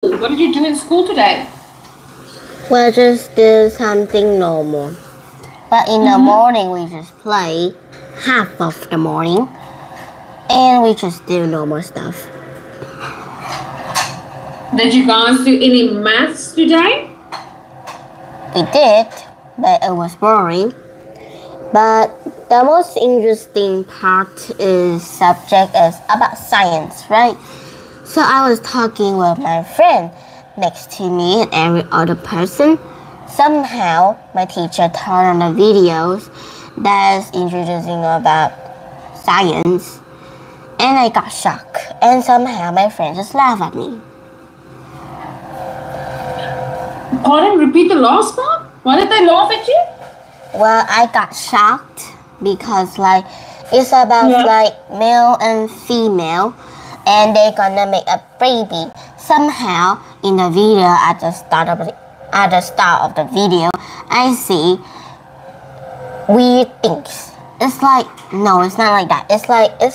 What did you do in school today? Well, just do something normal. But in the morning, we just play half of the morning. And we just do normal stuff. Did you guys do any maths today? We did, but it was boring. But the most interesting part is subject is about science, right? So I was talking with my friend next to me and every other person. Somehow my teacher turned on the videos that's introducing about science, and I got shocked. And somehow my friend just laughed at me. Pardon, repeat the last part? Why did they laugh at you? Well, I got shocked because it's about male and female, and they're gonna make a baby. Somehow in the video at the start of the video, I see weird things. It's no, it's not like that. It's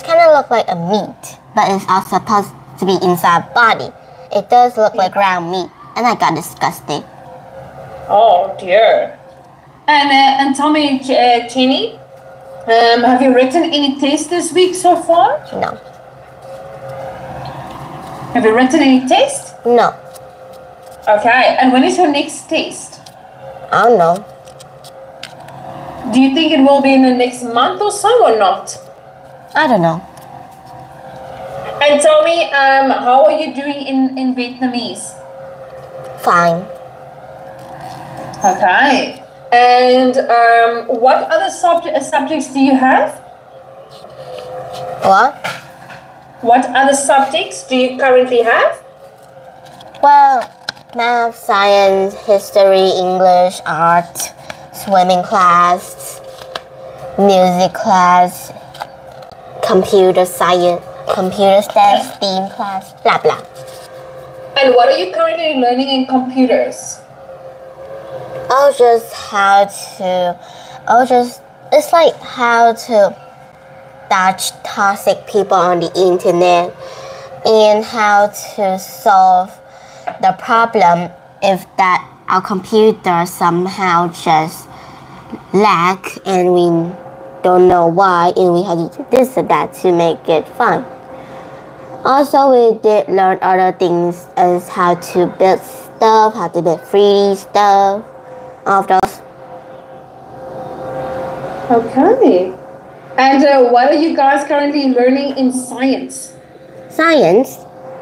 kind of look like a meat, but it's also supposed to be inside body. It does look like ground meat, and I got disgusted. Oh dear. And tell me, Jenny, have you written any tests this week so far? No. Have you written any tests? No. Okay, and when is your next test? I don't know. Do you think it will be in the next month or so or not? I don't know. And tell me, how are you doing in Vietnamese? Fine. Okay. And what other subjects do you have? What? What other subjects do you currently have? Well, math, science, history, English, art, swimming class, music class, computer science, computer science, STEAM class, blah blah. And what are you currently learning in computers? It's like how to dodge toxic people on the internet and how to solve the problem if that our computer somehow just lag and we don't know why, and we have to do this or that to make it fun. Also, we did learn other things as how to build stuff, how to build 3D stuff, all of those. Okay. And what are you guys currently learning in science? Science?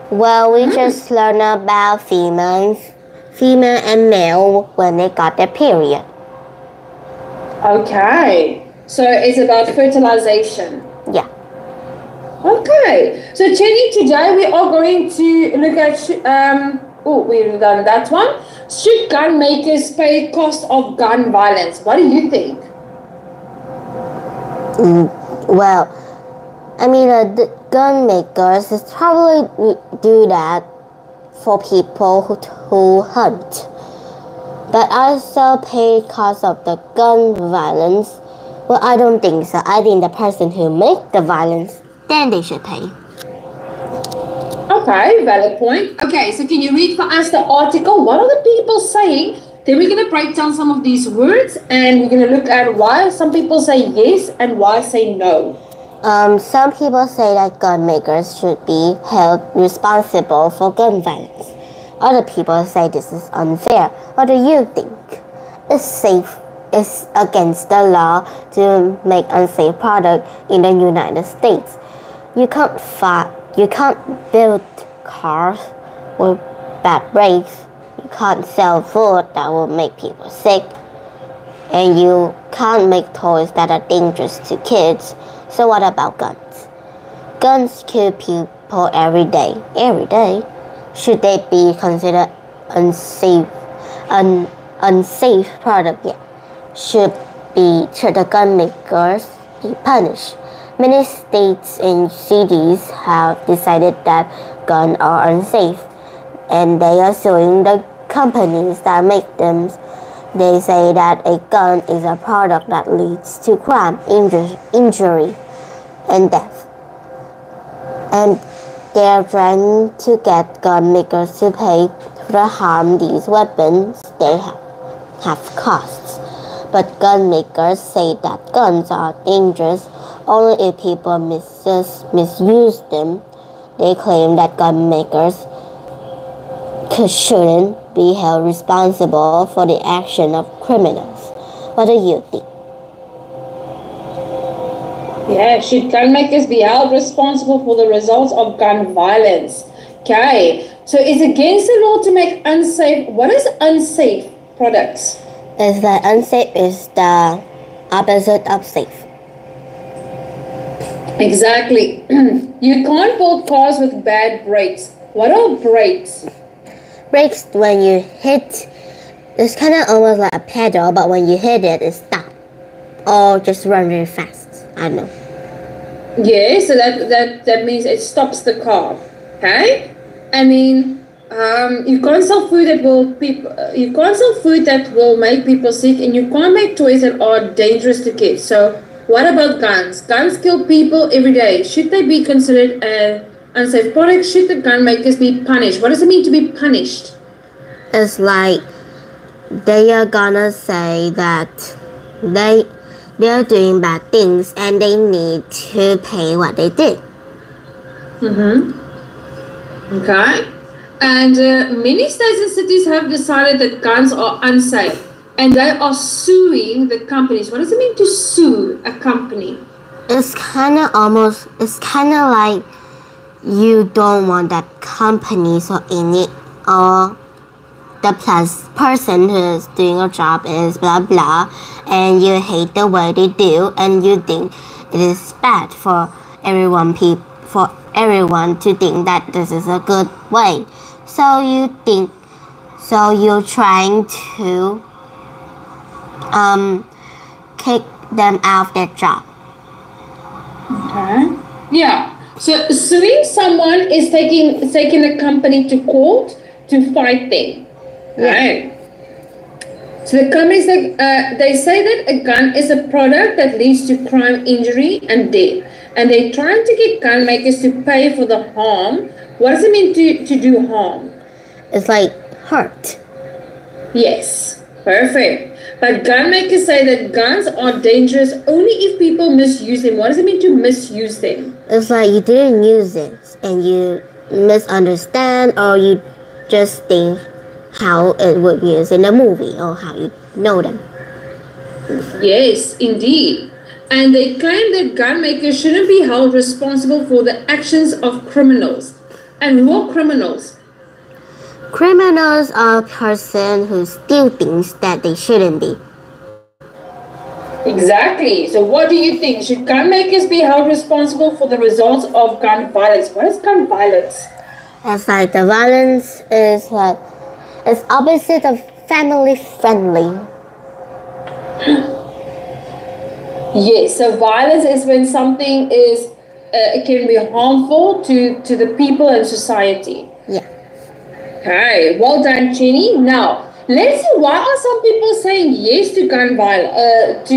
Well, we just learn about female and male when they got their period. Okay. So it's about fertilization. Yeah. Okay. So Jenny, today we are going to look at we've done that one. Should gun makers pay cost of gun violence? What do you think? Well, I mean, the gun makers is probably do that for people who hunt, but also pay cost of the gun violence. Well, I don't think so. I think the person who make the violence, then they should pay. Okay, valid point. Okay, so can you read for us the article? What are the people saying? Then we're going to break down some of these words, and we're going to look at why some people say yes and why say no. Some people say that gun makers should be held responsible for gun violence. Other people say this is unfair. What do you think? It's against the law to make unsafe product in the United States. You can't build cars with bad brakes. You can't sell food that will make people sick. And you can't make toys that are dangerous to kids. So what about guns? Guns kill people every day. Every day. Should they be considered unsafe product? Yeah. Should the gun makers be punished? Many states and cities have decided that guns are unsafe, and they are suing the companies that make them. They say that a gun is a product that leads to crime, injury, and death. And They are trying to get gun makers to pay for the harm these weapons they have caused. But gun makers say that guns are dangerous only if people misuse them. They claim that gun makers shouldn't be held responsible for the action of criminals. What do you think? Yeah, should gun makers be held responsible for the results of gun violence? Okay, so it's against the law to make unsafe. What is unsafe products? It's that unsafe is the opposite of safe. Exactly. You can't build cars with bad brakes. What are brakes? Brakes, when you hit, it's kind of almost like a pedal, but when you hit it, it stops. Or just run really fast. I don't know. Yeah, so that means it stops the car. Okay? I mean, you can't sell food that will make people sick, and you can't make toys that are dangerous to kids. So what about guns? Guns kill people every day. Should they be considered an unsafe product? Should the gun makers be punished? What does it mean to be punished? It's like they are gonna say that they're doing bad things and they need to pay what they did. Okay. And many states and cities have decided that guns are unsafe, and they are suing the companies. What does it mean to sue a company? It's kind of like you don't want that company so in it, or the person who is doing a job is blah blah, and you hate the way they do, and you think it is bad for everyone to think that this is a good way. So you're trying to kick them out of their job. Okay. Yeah. So suing someone is taking a company to court to fight them. Right. So the companies they say that a gun is a product that leads to crime, injury, and death, and they're trying to get gun makers to pay for the harm. What does it mean to do harm? It's like hurt. Yes, perfect. But gun makers say that guns are dangerous only if people misuse them. What does it mean to misuse them? It's like you didn't use it and you misunderstand, or you just think how it would be used in a movie or how you know them. Yes, indeed. And they claim that gun makers shouldn't be held responsible for the actions of criminals. And who are criminals? Criminals are a person who steal things that they shouldn't be. Exactly. So what do you think? Should gun makers be held responsible for the results of gun violence? What is gun violence? It's like the violence is like, it's opposite of family friendly. Yes, so violence is when something is it can be harmful to the people and society. Yeah. Okay, well done, Jenny. Now, let's see, why are some people saying yes to gun violence?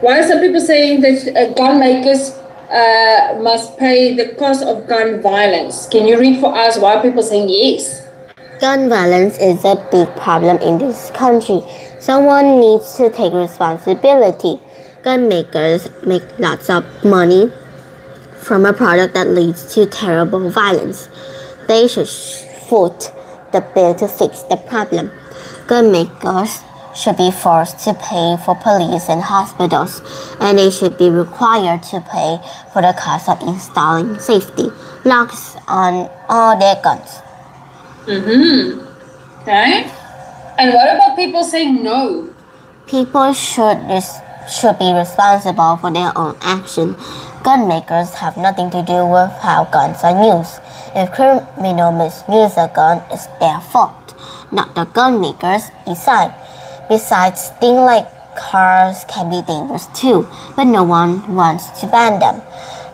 Why are some people saying that gun makers must pay the cost of gun violence? Can you read for us why people saying yes? Gun violence is a big problem in this country. Someone needs to take responsibility. Gun makers make lots of money from a product that leads to terrible violence. They should foot the bill to fix the problem. Gun makers should be forced to pay for police and hospitals, and they should be required to pay for the cost of installing safety locks on all their guns. Okay. And what about people saying no? People should be responsible for their own action. Gun makers have nothing to do with how guns are used. If criminals misuse a gun, it's their fault, not the gun makers. Besides, things like cars can be dangerous too, but no one wants to ban them.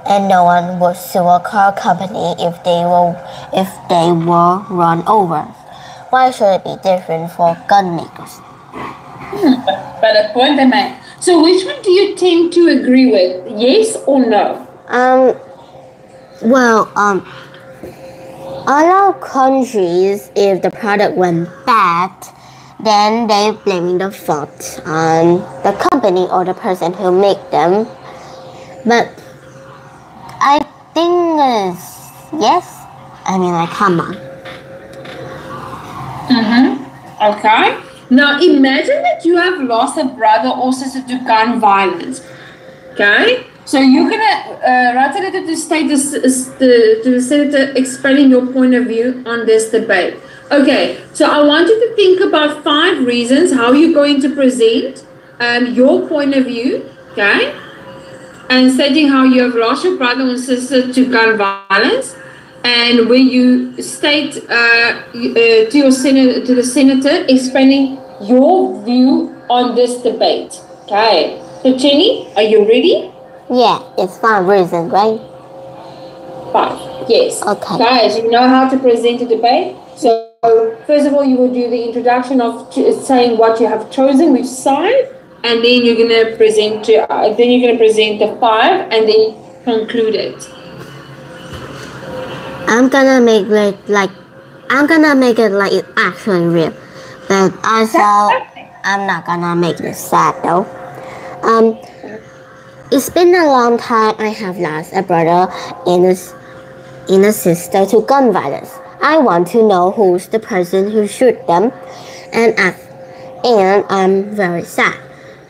And no one would sue a car company if they were run over. Why should it be different for gun makers? But a point they make. So which one do you tend to agree with? Yes or no? Well, all our countries, if the product went bad, then they blaming the fault on the company or the person who make them. But I think yes. I mean, like, come on. Okay. Now imagine that you have lost a brother or sister to gun violence. Okay. So you're gonna write a letter to state to the senator explaining your point of view on this debate. Okay. So I want you to think about 5 reasons how you're going to present your point of view. Okay. And stating how you have lost your brother or sister to gun violence. And where you state to the senator explaining your view on this debate. Okay. So Jenny, are you ready? Yeah, it's 5 reasons, right? 5. Yes. Okay. Guys, you know how to present a debate. So first of all, you will do the introduction of saying what you have chosen, which side, and then you're gonna present the 5, and then conclude it. I'm gonna make it like it's actually real, but also I'm not gonna make it sad though. It's been a long time I have lost a brother and a sister to gun violence. I want to know who's the person who shoot them, and I'm very sad.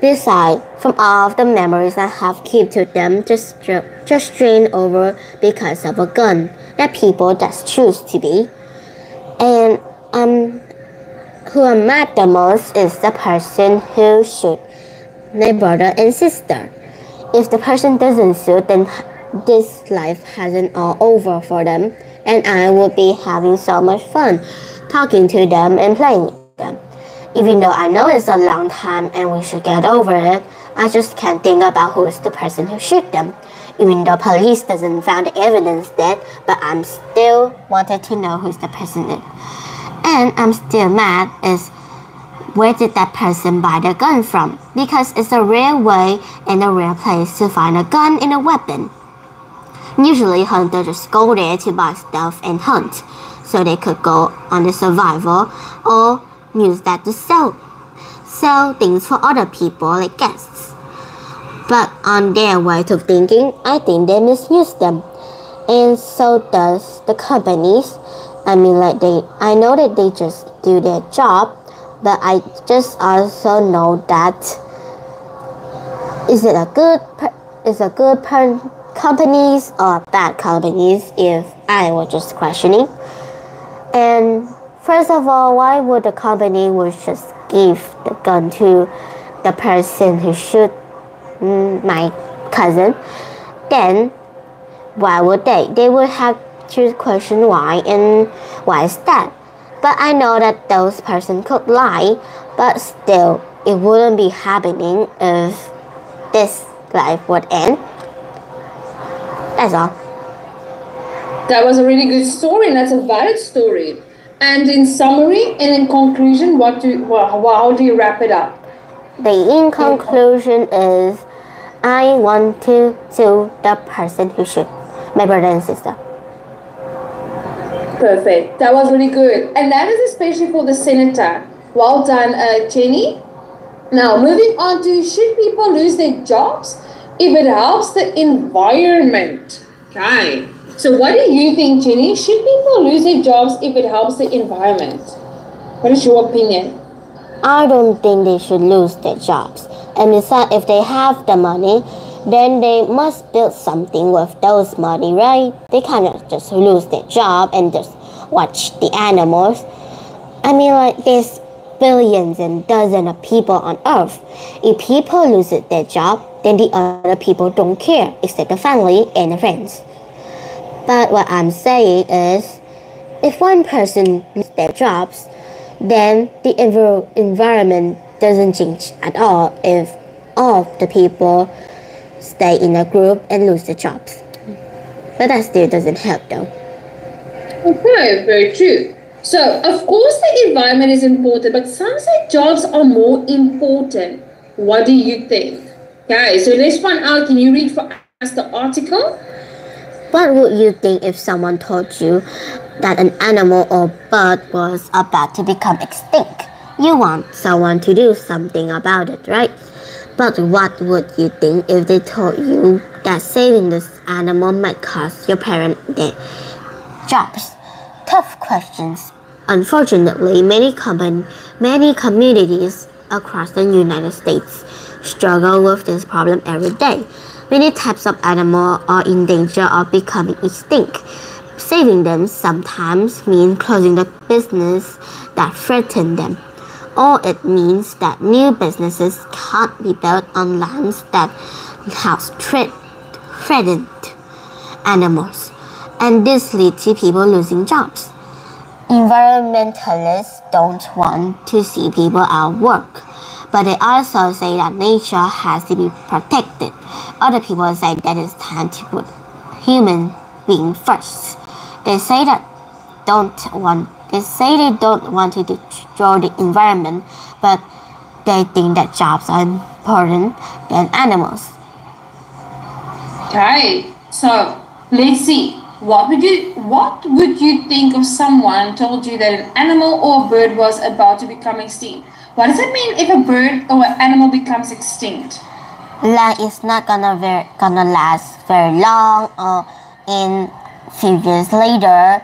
Besides, from all of the memories I have kept to them just strained over because of a gun that people just choose to be. And who I'm mad the most is the person who shoot my brother and sister. If the person doesn't shoot, then this life hasn't all over for them, and I would be having so much fun talking to them and playing with them. Even though I know it's a long time and we should get over it, I just can't think about who is the person who shoot them. Even though police doesn't find the evidence yet, but I'm still wanted to know who's the person is. And I'm still mad is where did that person buy the gun from? Because it's a rare way and a rare place to find a gun and a weapon. Usually hunters just go there to buy stuff and hunt, so they could go on the survival or use that to sell things for other people like guests. But on their way to thinking, I think they misuse them, and so does the companies. I mean, I know that they just do their job, but I just also know that is it a good companies or bad companies? If I were just questioning. And first of all, why would the company would just give the gun to the person who shoot my cousin? Then why would they? They would have to question why, and why is that? But I know that those person could lie, but still it wouldn't be happening if this life would end. That's all. That was a really good story, and that's a valid story. And in summary and in conclusion, how do you wrap it up? The conclusion is I want to sue the person who shoot my brother and sister. Perfect. That was really good. And that is especially for the senator. Well done, Jenny. Now, moving on to should people lose their jobs if it helps the environment? Okay. So what do you think, Jenny? Should people lose their jobs if it helps the environment? What is your opinion? I don't think they should lose their jobs. And besides, if they have the money, then they must build something with those money, right? They cannot just lose their job and just watch the animals. I mean, like, there's billions and dozens of people on earth. If people lose their job, then the other people don't care, except the family and the friends. But what I'm saying is, if one person loses their jobs, then the environment doesn't change at all if all of the people stay in a group and lose their jobs. But that still doesn't help though. Okay, very true. So, of course the environment is important, but some say jobs are more important. What do you think? Okay, so let's find out. Can you read for us the article? What would you think if someone told you that an animal or bird was about to become extinct? You want someone to do something about it, right? But what would you think if they told you that saving this animal might cost your parents their jobs? Tough questions. Unfortunately, many communities across the United States struggle with this problem every day. Many types of animals are in danger of becoming extinct. Saving them sometimes means closing the business that threaten them, or it means that new businesses can't be built on lands that house threatened animals, and this leads to people losing jobs. Environmentalists don't want to see people out of work, but they also say that nature has to be protected. Other people say that it's time to put human being first. They say they don't want to destroy the environment, but they think that jobs are important than animals. Okay, so let's see. What would you think if someone told you that an animal or a bird was about to become extinct? What does it mean if a bird or an animal becomes extinct? Like it's not gonna last very long, or in few years later,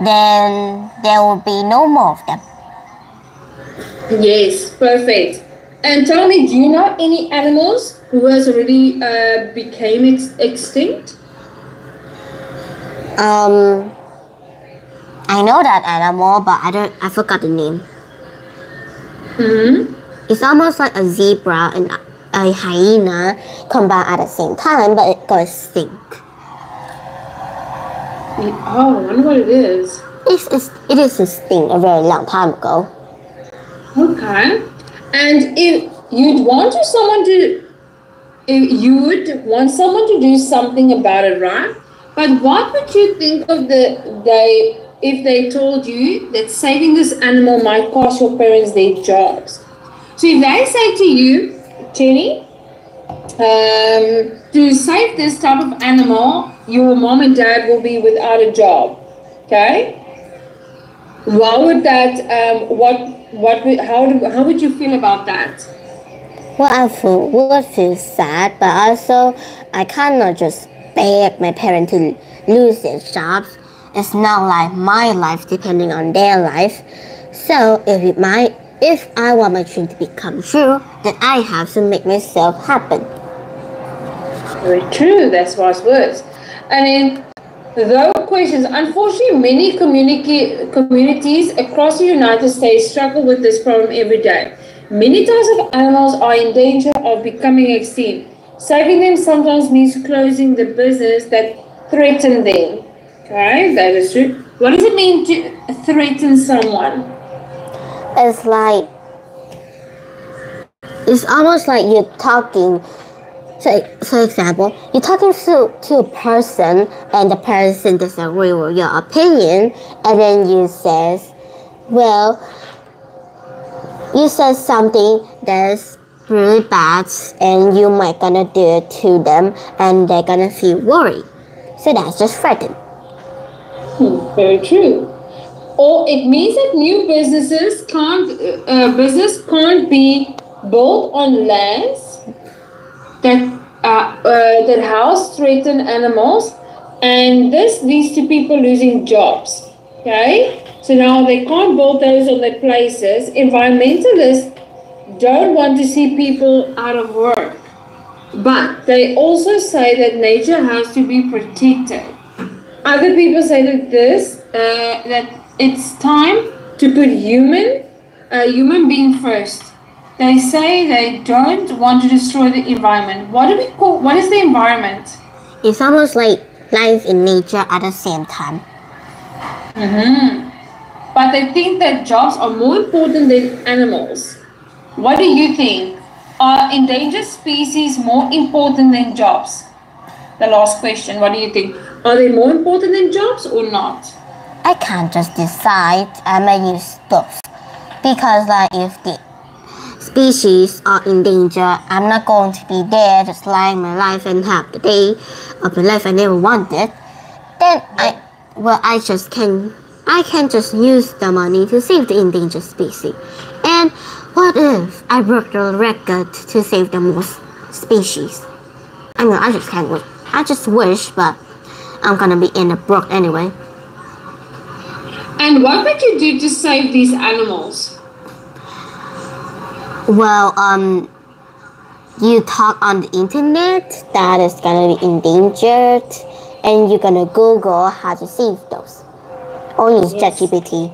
then there will be no more of them. Yes, perfect. And tell me, do you know any animals who has already became extinct? I know that animal, but I forgot the name. It's almost like a zebra and a hyena combined at the same time, but it got extinct. Oh, I wonder what it is. It is extinct a very long time ago. Okay. And if you would want someone to do something about it, right? But what would you think of if they told you that saving this animal might cost your parents their jobs? So if they say to you, Jenny, to save this type of animal, your mom and dad will be without a job. Okay? How would you feel about that? Well, I would feel sad, but also I cannot just beg my parents to lose their jobs. It's not like my life depending on their life. So if I want my dream to become true, then I have to make myself happen. Very true. That's wise words. And then those questions. Unfortunately, many communities across the United States struggle with this problem every day. Many types of animals are in danger of becoming extinct. Saving them sometimes means closing the business that threaten them. Okay, that is true. What does it mean to threaten someone? It's almost like you're talking. So, for example, you're talking to a person, and the person disagrees with your opinion, and then you said something that's really bad, and you might gonna do it to them, and they're gonna feel worried. So that's just threaten. Very true. Or it means that new business can't be built on lands that house threatened animals, and this leads to people losing jobs. Okay, so now they can't build those on their places. Environmentalists don't want to see people out of work, but they also say that nature has to be protected. Other people say that that it's time to put human being first. They say they don't want to destroy the environment. What is the environment? It's almost like life in nature at the same time. But they think that jobs are more important than animals. What do you think? Are endangered species more important than jobs? The last question, what do you think? Are they more important than jobs or not? I can't just decide. I may use both. Because if the species are in danger, I'm not going to be there just lying my life and have the day of the life I never wanted, then I can just use the money to save the endangered species. And what if I broke the record to save the most species? I mean, I just can't wish. I just wish, but I'm gonna be in the brook anyway. And what would you do to save these animals? Well, you talk on the internet that is gonna be endangered, and you're gonna Google how to save those. Or use ChatGPT.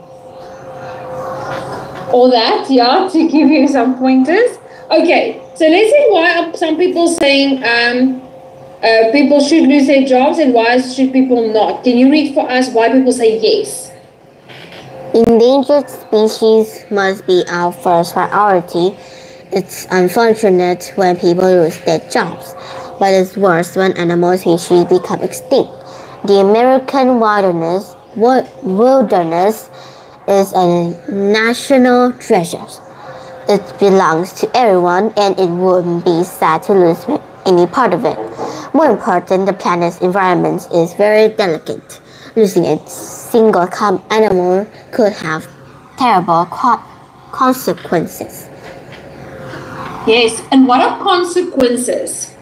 All that, yeah, to give you some pointers. Okay, so let's see why are some people saying people should lose their jobs and why should people not? Can you read for us why people say yes? Endangered species must be our first priority. It's unfortunate when people lose their jobs, but it's worse when animal species become extinct. The American wilderness is a national treasure. It belongs to everyone, and it wouldn't be sad to lose any part of it. More important, the planet's environment is very delicate. Losing a single animal could have terrible consequences. Yes, and what are consequences?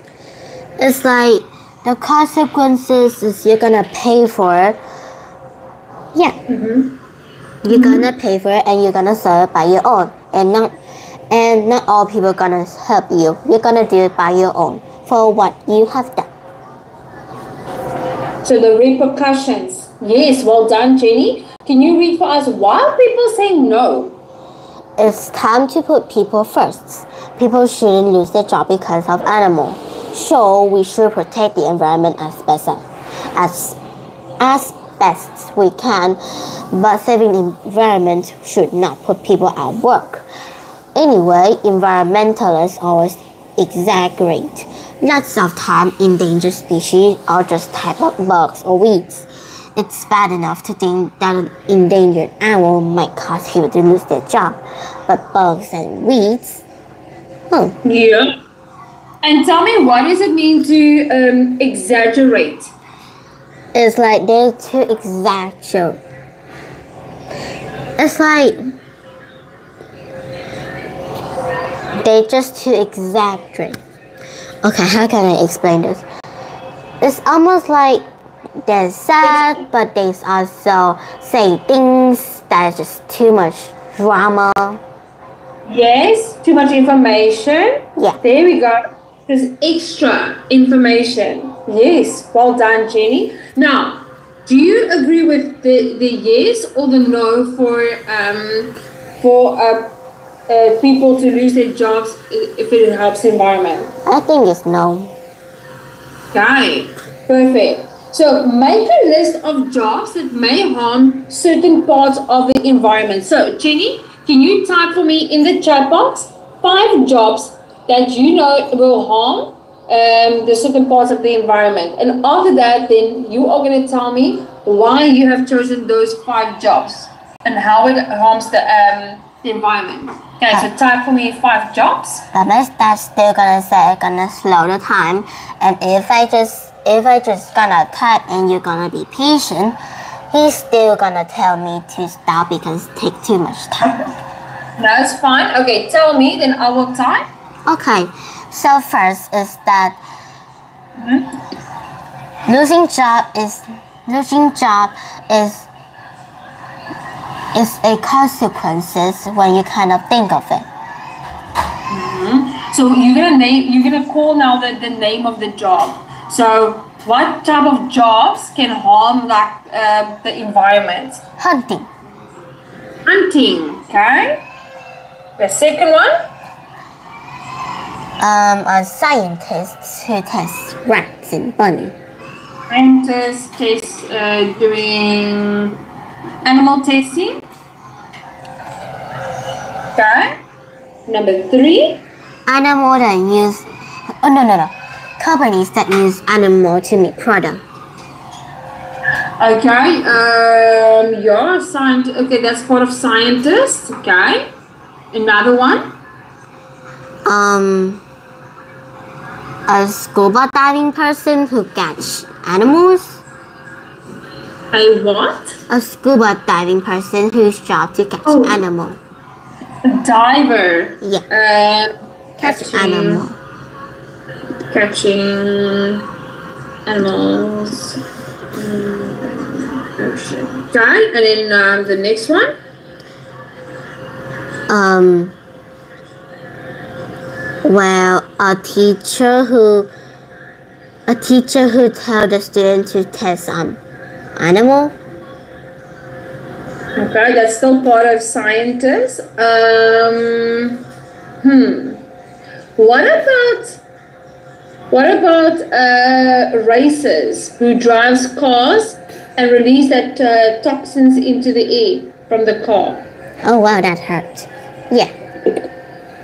It's like the consequences is you're gonna pay for it. Yeah. You're gonna pay for it and you're gonna serve it by your own. And not all people gonna help you. You're gonna do it by your own for what you have done. So the repercussions. Yes, well done, Jenny. Can you read for us why are people saying no? It's time to put people first. People shouldn't lose their job because of animals. So we should protect the environment as best we can, but saving the environment should not put people out of work. Anyway, environmentalists always exaggerate. Lots of time endangered species are just type of bugs or weeds. It's bad enough to think that an endangered animal might cause people to lose their job, but bugs and weeds? Yeah. And tell me, what does it mean to exaggerate? It's like they're too exaggerate. It's like they're just too exaggerate. Okay, how can I explain this? It's almost like they're sad, but they also say things that are just too much drama. Yes, too much information. Yeah. There we go. There's extra information. Yes, well done, Jenny. Now, do you agree with the yes or the no for people to lose their jobs if it helps the environment? I think it's no. Okay, perfect. So make a list of jobs that may harm certain parts of the environment. So Jenny, can you type for me in the chat box 5 jobs that you know will harm the certain parts of the environment? And after that, then you are going to tell me why you have chosen those 5 jobs and how it harms the environment. Okay, so type for me 5 jobs. But that's still gonna slow the time. And if I just gonna type and you're gonna be patient, he's still gonna tell me to stop because it takes too much time. No, it's fine. Okay, tell me, then I will type. Okay, so first is that losing job is a consequences when you kind of think of it. So you're gonna call now the name of the job. So what type of jobs can harm the environment? Hunting. Hunting, okay. The second one? A scientist who tests rats and bunny. Scientists test doing animal testing. Okay. Number 3. Animal that use companies that use animal to make product. Okay. Okay, that's part of scientists. Okay. Another one. A scuba diving person who catch animals. A what? A scuba diving person whose job to catch animal. A diver. Yeah. Catch animal. Catching animals. Okay, and then the next one. Well, a teacher who tells the student to test animal. Okay, that's still part of scientists. What about racers who drives cars and release that toxins into the air from the car? Oh wow, that hurt. Yeah.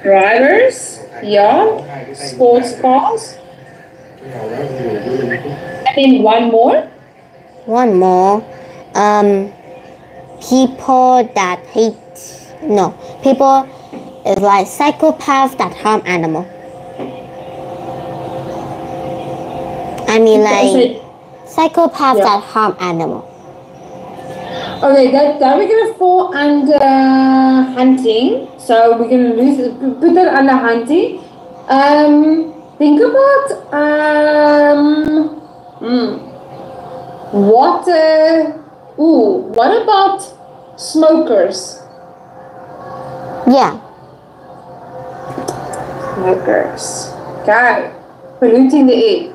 Drivers, yeah. Sports cars. And then one more. People that people is like psychopaths that harm animal. I mean like psychopaths that harm animal. Okay, that we're gonna fall under hunting. So we're gonna put that under hunting. Think about what about smokers? Yeah. Smokers. Okay. Polluting the air.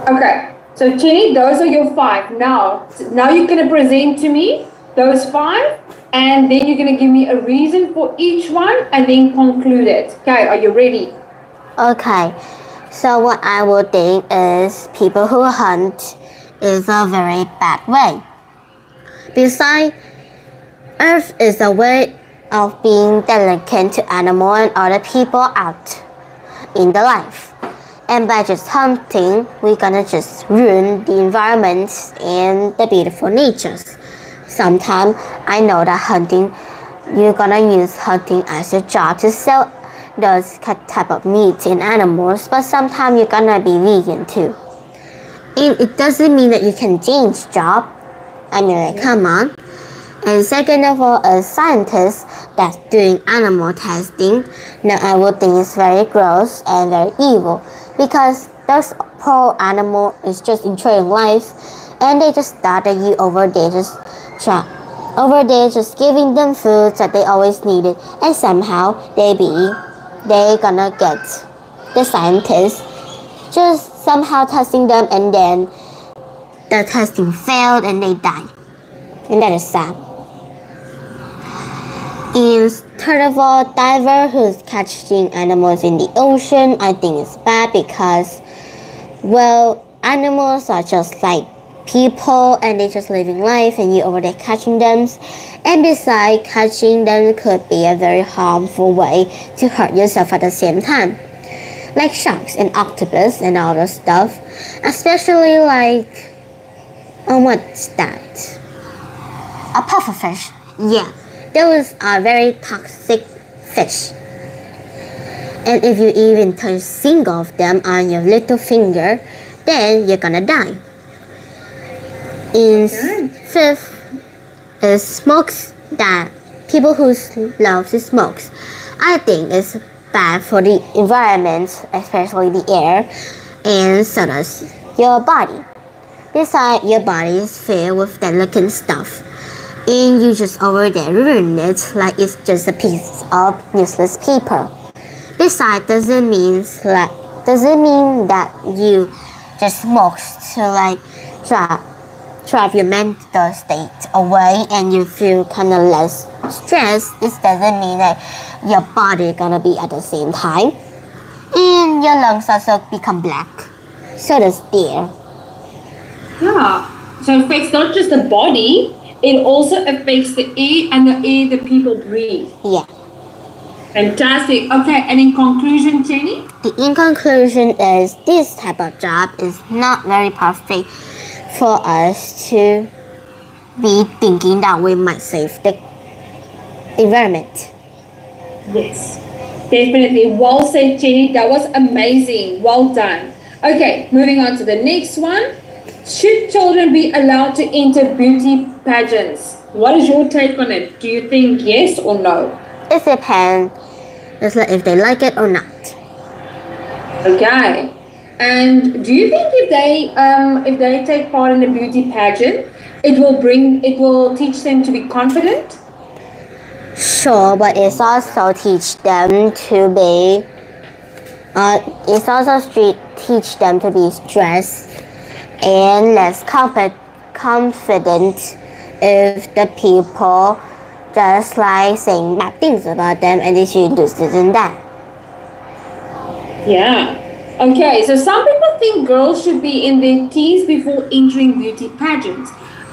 Okay. So Jenny, those are your 5. Now you're going to present to me those 5, and then you're going to give me a reason for each one, and then conclude it. Okay, are you ready? Okay. So what I would think is people who hunt is a very bad way. Besides, Earth is a way of being delicate to animals and other people out in the life. And by just hunting, we're gonna just ruin the environment and the beautiful natures. Sometimes I know that hunting, you're gonna use hunting as a job to sell those type of meat and animals, but sometimes you're gonna be vegan too. And it doesn't mean that you can change job. I mean, like, come on. And second of all, a scientist that's doing animal testing, now I would think it's very gross and very evil, because those poor animal is just enjoying life, and they just thought that you over there just giving them food that they always needed, and somehow they gonna get the scientists just somehow testing them, and then the testing failed and they die, and that is sad. And third of all, diver who's catching animals in the ocean, I think it's bad because, well, animals are just like people and they're just living life and you over there catching them. And besides, catching them could be a very harmful way to hurt yourself at the same time. Like sharks and octopus and all that stuff. Especially like, what's that? A pufferfish. Yeah. Those are very toxic fish. And if you even touch single of them on your little finger, then you're gonna die. And fifth is smokes, that people who love to smoke. I think it's bad for the environment, especially the air, and so does your body. Besides, your body is filled with delicate stuff, and you just over there ruin it like it's just a piece of useless paper. Besides, doesn't mean that you just smoke to like drive your mental state away and you feel kind of less stressed. This doesn't mean that your body gonna be at the same time, and your lungs also become black. So does the air. Yeah. So it affects not just the body, it also affects the air, and the air the people breathe. Yeah. Fantastic. Okay, and in conclusion, Jenny? In conclusion is this type of job is not very perfect for us to be thinking that we might save the environment. Yes, definitely. Well said, Jenny. That was amazing. Well done. Okay, moving on to the next one. Should children be allowed to enter beauty pageants? What is your take on it? Do you think yes or no? It depends. It's like if they like it or not. Okay. And do you think if they take part in a beauty pageant, it will teach them to be confident? Sure, but it's also teach them to be. It's also teach them to be stressed and less confident if the people just like saying bad things about them and they should do this and that. Yeah. Okay, so some people think girls should be in their teens before entering beauty pageants.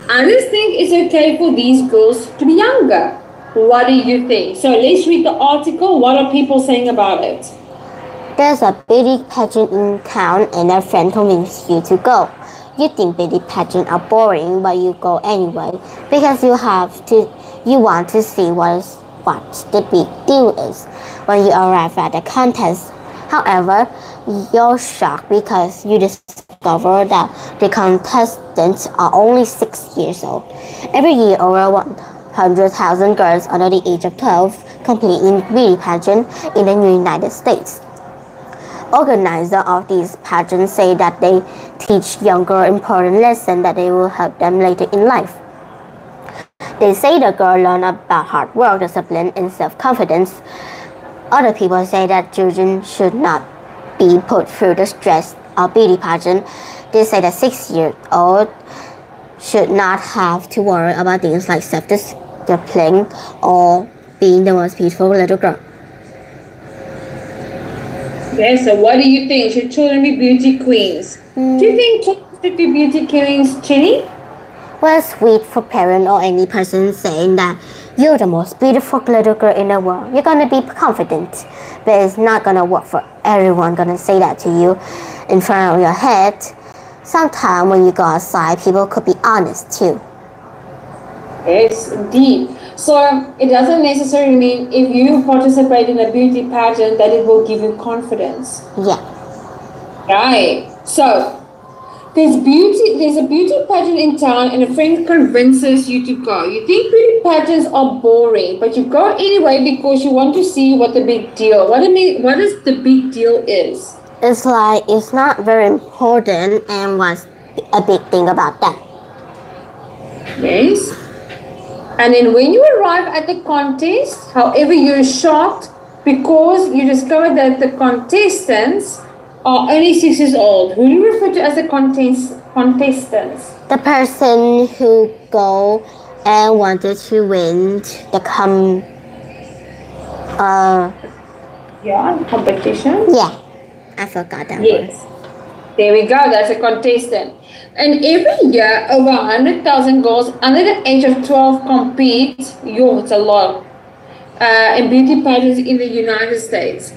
Others think it's okay for these girls to be younger. What do you think? So let's read the article. What are people saying about it? There's a beauty pageant in town and a friend convinced you to go. You think beauty pageants are boring, but you go anyway because you want to see what the big deal is. When you arrive at the contest, however, you're shocked because you discover that the contestants are only 6 years old. Every year, over 100,000 girls under the age of 12 compete in beauty pageant in the United States. Organizers of these pageants say that they teach younger important lessons that they will help them later in life. They say the girl learn about hard work, discipline, and self-confidence. Other people say that children should not be put through the stress of beauty pageant. They say that 6-year-old should not have to worry about things like self-discipline or being the most beautiful little girl. Okay, so what do you think? Should children be beauty queens? Do you think children should be beauty queens, Chinny? Well, it's sweet for parents or any person saying that you're the most beautiful little girl in the world. You're gonna be confident, but it's not gonna work for everyone gonna say that to you in front of your head. Sometimes when you go outside, people could be honest too. Yes, indeed. So it doesn't necessarily mean if you participate in a beauty pageant that it will give you confidence. Yeah. Right. So there's a beauty pageant in town and a friend convinces you to go. You think beauty pageants are boring, but you go anyway because you want to see what the big deal. What is the big deal is? It's like it's not very important, and what's a big thing about that? Yes. And then when you arrive at the contest, however, you're shocked because you discover that the contestants are only 6 years old. Who do you refer to as the contestants? The person who go and wanted to win the competition? Yeah, I forgot that yes. word. There we go, that's a contestant. And every year, over 100,000 girls under the age of 12 compete, it's a lot, in beauty pageants in the United States.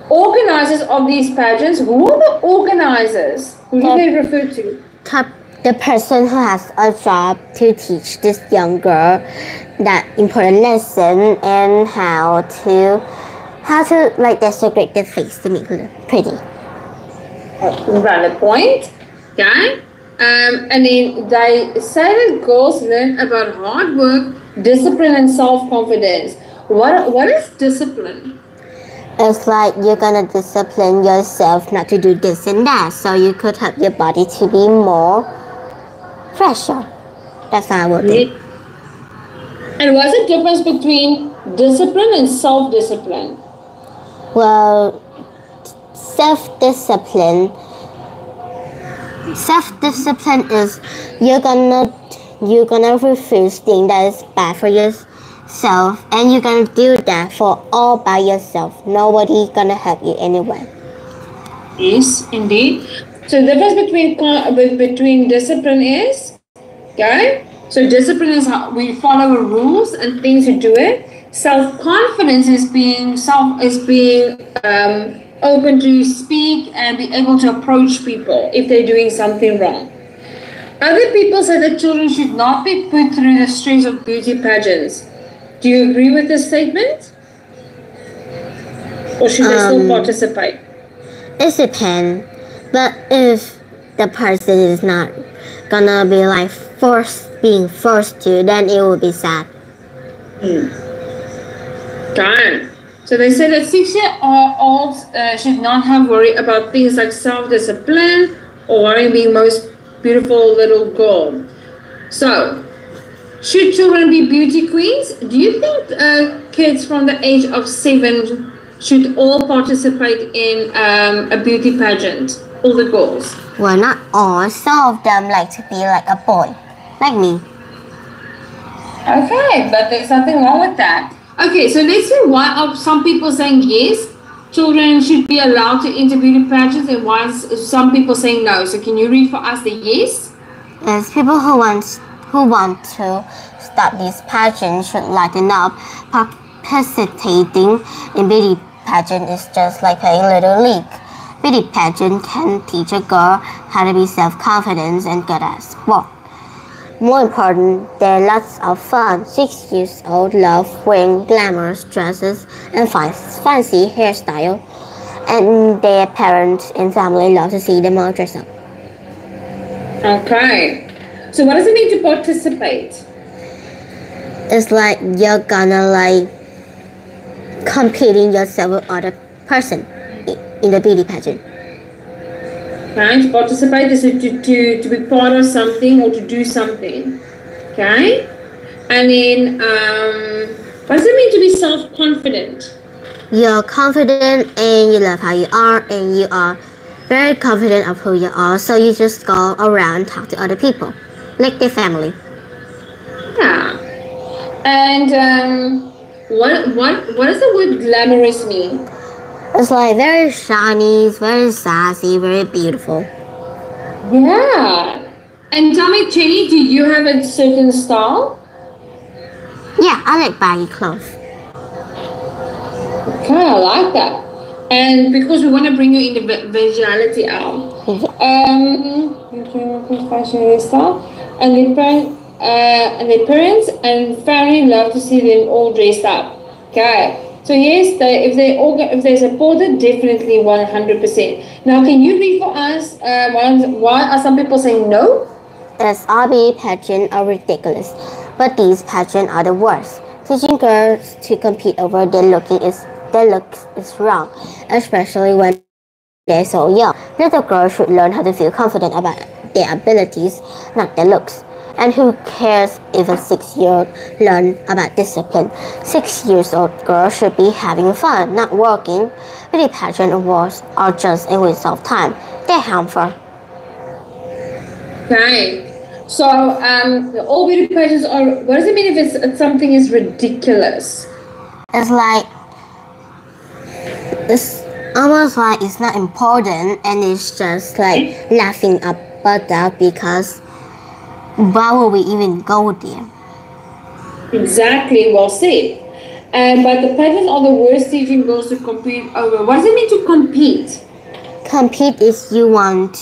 Organizers of these pageants, who are the organizers? Who do they refer to? The person who has a job to teach this young girl that important lesson and how to like decorate their face to make her pretty. Valid point. Okay. And then they say that girls learn about hard work, discipline, and self-confidence. What is discipline? It's like you're gonna discipline yourself not to do this and that, so you could help your body to be more fresher. That's how I would think. And what's the difference between discipline and self-discipline? Well, self-discipline is you're gonna refuse things that is bad for yourself, and you're gonna do that for all by yourself. Nobody gonna help you anyway. Yes, indeed. So the difference between discipline is, okay? So discipline is how we follow rules and things to do it. Self-confidence is being open to speak and be able to approach people if they're doing something wrong. Other people say that children should not be put through the stress of beauty pageants. Do you agree with this statement? Or should they still participate? It depends. But if the person is not gonna be like being forced to, then it will be sad. Okay. So they say that 6-year-olds should not have worry about things like self-discipline or worrying being most beautiful little girl. So, should children be beauty queens? Do you think kids from the age of 7 should all participate in a beauty pageant? All the girls? Well, not all. Some of them like to be like a boy, like me. Okay, but there's nothing wrong with that. Okay, so let's see why are some people saying yes, children should be allowed to enter beauty pageants, and why is some people saying no. So can you read for us the yes? Yes, people who want to start these pageants should lighten up. Participating in beauty pageant is just like playing Little League. Beauty pageant can teach a girl how to be self-confident and good at sport. More important, they're lots of fun. 6 years old love wearing glamorous dresses and fancy hairstyle, and their parents and family love to see them all dressed up. Okay. So what does it mean to participate? It's like you're gonna like competing yourself with other person in the beauty pageant. Okay, to participate is to be part of something or to do something. Okay? And then, what does it mean to be self-confident? You're confident and you love how you are, and you are very confident of who you are, so you just go around and talk to other people, like their family. Yeah. And what does the word glamorous mean? It's like very shiny, it's very sassy, very beautiful. Yeah. And tell me, Jenny, do you have a certain style? Yeah, I like baggy clothes. Okay, I like that. And because we want to bring your individuality out. Fashion style. And their parents and family love to see them all dressed up. Okay. So yes, if they support it, definitely 100%. Now, can you read for us why are some people saying no? SRB pageants are ridiculous, but these pageants are the worst. Teaching girls to compete over their looks is wrong, especially when they're so young. Little girls should learn how to feel confident about their abilities, not their looks. And who cares if a 6-year-old learn about discipline? 6 years old girls should be having fun, not working. Beauty pageant awards are just a waste of time. They're harmful. Okay. So all beauty pageants are. What does it mean if something is ridiculous? It's almost like it's not important, and it's just like laughing about that, because why would we even go there? Exactly, well said. But the pageants are the worst, teaching girls to compete over. What does it mean to compete? Compete is you want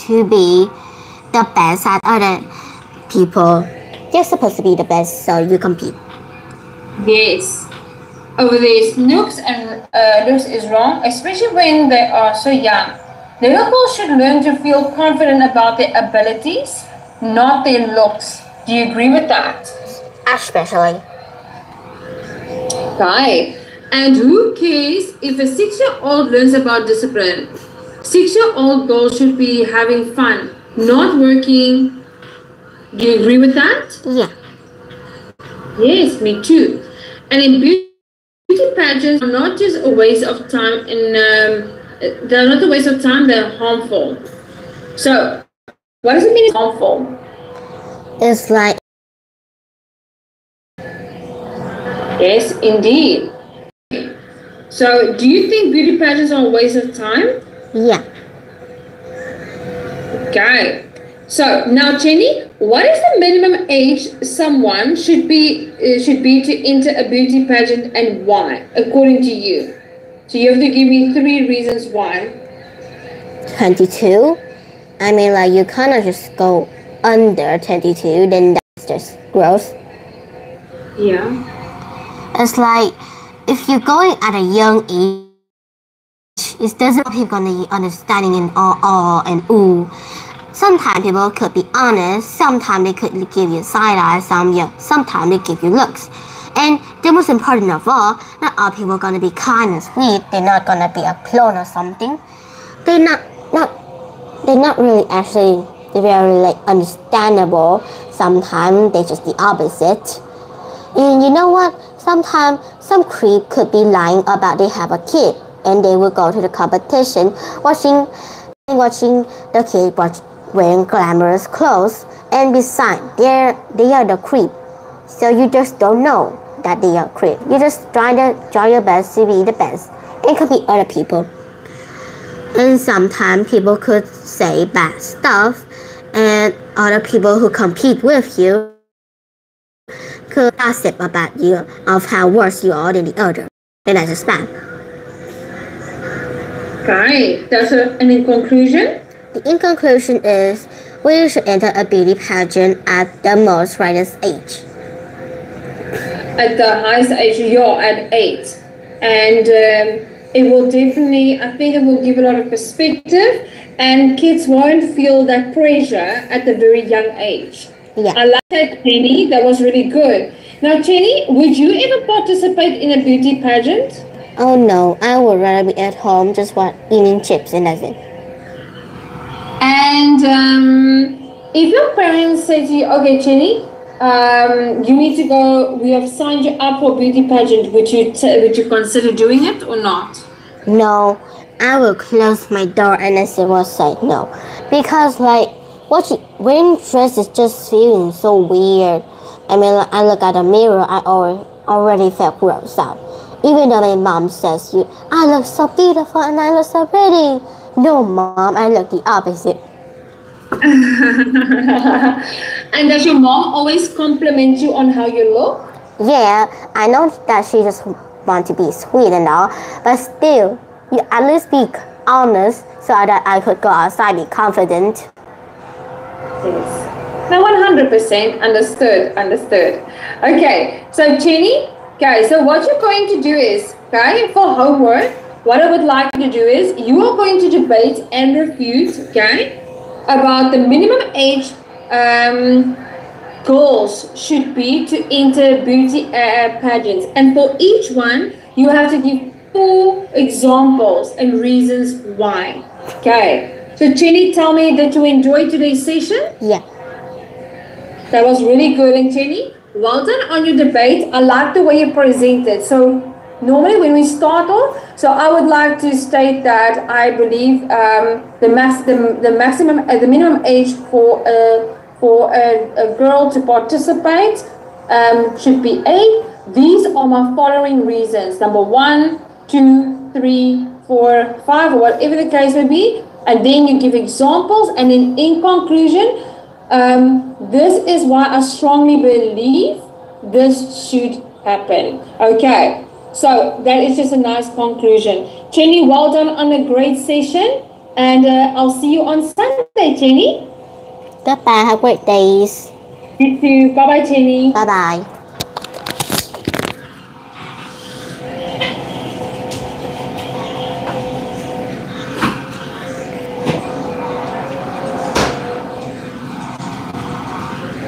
to be the best at other people. You're supposed to be the best, so you compete. Yes. Over there, looks is wrong, especially when they are so young. Little girls should learn to feel confident about their abilities, not their looks. Do you agree with that? Especially. Okay. And who cares if a 6-year-old learns about discipline? 6-year-old girls should be having fun, not working. Do you agree with that? Yeah. Yes, me too. And in beauty pageants are not just a waste of time, they're not a waste of time, they're harmful. So, what does it mean harmful? It's like... Yes, indeed. So, do you think beauty pageants are a waste of time? Yeah. Okay. So now, Jenny, what is the minimum age someone should be to enter a beauty pageant, and why, according to you? So you have to give me 3 reasons why. 22. I mean, like, you cannot just go under 22, then that's just gross. Yeah. It's like if you're going at a young age, it doesn't mean people gonna be understanding in all and ooh. Sometimes people could be honest, sometimes they could give you side eye, sometimes they give you looks. And the most important of all, not all people are gonna be kind and sweet. They're not gonna be a clone or something. They're not really actually very like understandable. Sometimes they're just the opposite. And you know what? Sometimes some creep could be lying about they have a kid, and they will go to the competition watching the kid wearing glamorous clothes, and besides, they are the creep. So you just don't know that they are creep. You just try your best to be the best and compete other people. And sometimes people could say bad stuff, and other people who compete with you could gossip about you of how worse you are than the other. And that's just bad. Okay, and in conclusion? The in conclusion is we should enter a beauty pageant at the most rightest age. At the highest age, you're at 8. And it will definitely, I think it will give a lot of perspective, and kids won't feel that pressure at the very young age. Yeah. I like that, Jenny. That was really good. Now, Jenny, would you ever participate in a beauty pageant? Oh no, I would rather be at home just eating chips and that's it. And if your parents say to you, okay, Jenny, you need to go, we have signed you up for a beauty pageant, would you consider doing it or not? No, I will close my door and I will say no. Because like, wearing dress is just feeling so weird. I mean, I look at the mirror, I already felt gross out. Even though my mom says, I look so beautiful and I look so pretty. No, Mom, I look the opposite. And does your mom always compliment you on how you look? Yeah, I know that she just wants to be sweet and all, but still, you at least be honest so that I could go outside and be confident. Yes. No, 100% understood. Okay, so Jenny, okay, so what you're going to do is, okay, for homework, what I would like you to do is, you are going to debate and refute, okay, about the minimum age girls should be to enter beauty pageants. And for each one, you have to give 4 examples and reasons why. Okay, so Jenny, tell me that you enjoyed today's session? Yeah. That was really good. And Jenny, well done on your debate. I like the way you presented. So normally when we start off, so I would like to state that I believe the minimum age for a girl to participate should be 8. These are my following reasons. Number 1, 2, 3, 4, 5, or whatever the case may be. And then you give examples, and then in conclusion, this is why I strongly believe this should happen. Okay, so that is just a nice conclusion. Jenny, well done on a great session, and I'll see you on Sunday, Jenny. Goodbye, have great days. You too. Bye-bye, Jenny. Bye-bye.